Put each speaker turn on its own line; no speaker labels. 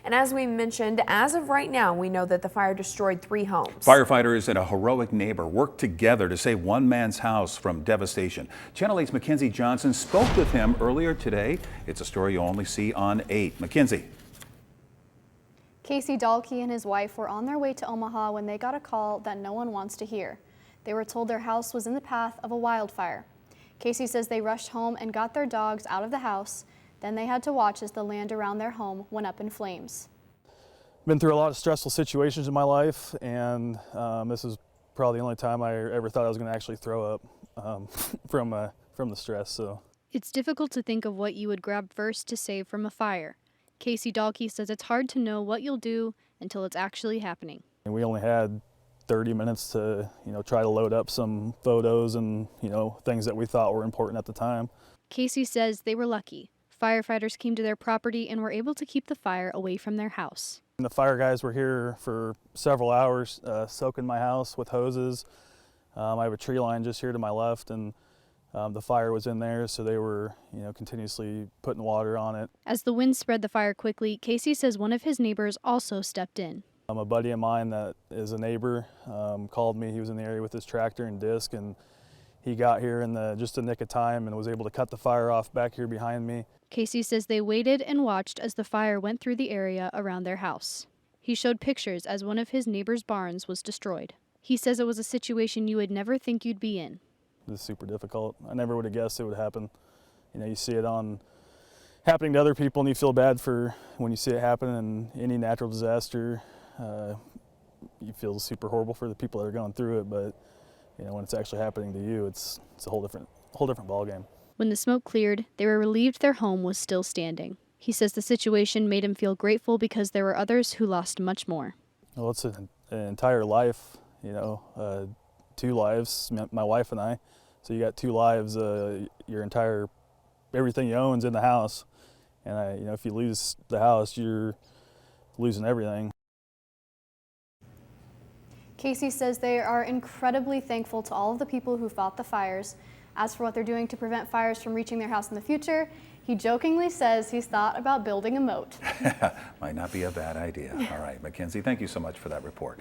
And as we mentioned, as of right now, we know that the fire destroyed 3 homes.
Firefighters and a heroic neighbor worked together to save one man's house from devastation. Channel 8's Mackenzie Johnson spoke with him earlier today. It's a story you only see on 8. Mackenzie.
Casey-Dahlke and his wife were on their way to Omaha when they got a call that no one wants to hear. They were told their house was in the path of a wildfire. Casey says they rushed home and got their dogs out of the house. Then they had to watch as the land around their home went up in flames.
Been through a lot of stressful situations in my life, and this is probably the only time I ever thought I was going to actually throw up from the stress. So
it's difficult to think of what you would grab first to save from a fire. Casey-Dahlke says it's hard to know what you'll do until it's actually happening.
And we only had 30 minutes to, try to load up some photos and, things that we thought were important at the time.
Casey says they were lucky. Firefighters came to their property and were able to keep the fire away from their house.
And the fire guys were here for several hours, soaking my house with hoses. I have a tree line just here to my left, and the fire was in there, so they were, continuously putting water on it.
As the wind spread the fire quickly, Casey says one of his neighbors also stepped in.
A buddy of mine that is a neighbor called me. He was in the area with his tractor and disc, and he got here in just the nick of time and was able to cut the fire off back here behind me.
Casey says they waited and watched as the fire went through the area around their house. He showed pictures as one of his neighbor's barns was destroyed. He says it was a situation you would never think you'd be in.
It was super difficult. I never would have guessed it would happen. You see it happening to other people, and you feel bad for when you see it happen in any natural disaster. You feel super horrible for the people that are going through it, but when it's actually happening to you, it's a whole different ballgame.
When the smoke cleared, they were relieved their home was still standing. He says the situation made him feel grateful because there were others who lost much more.
Well, it's an entire life, 2 lives, my wife and I. So you got 2 lives, everything you own's in the house. And if you lose the house, you're losing everything.
Casey says they are incredibly thankful to all of the people who fought the fires. As for what they're doing to prevent fires from reaching their house in the future, he jokingly says he's thought about building a moat.
Might not be a bad idea. All right, Mackenzie, thank you so much for that report.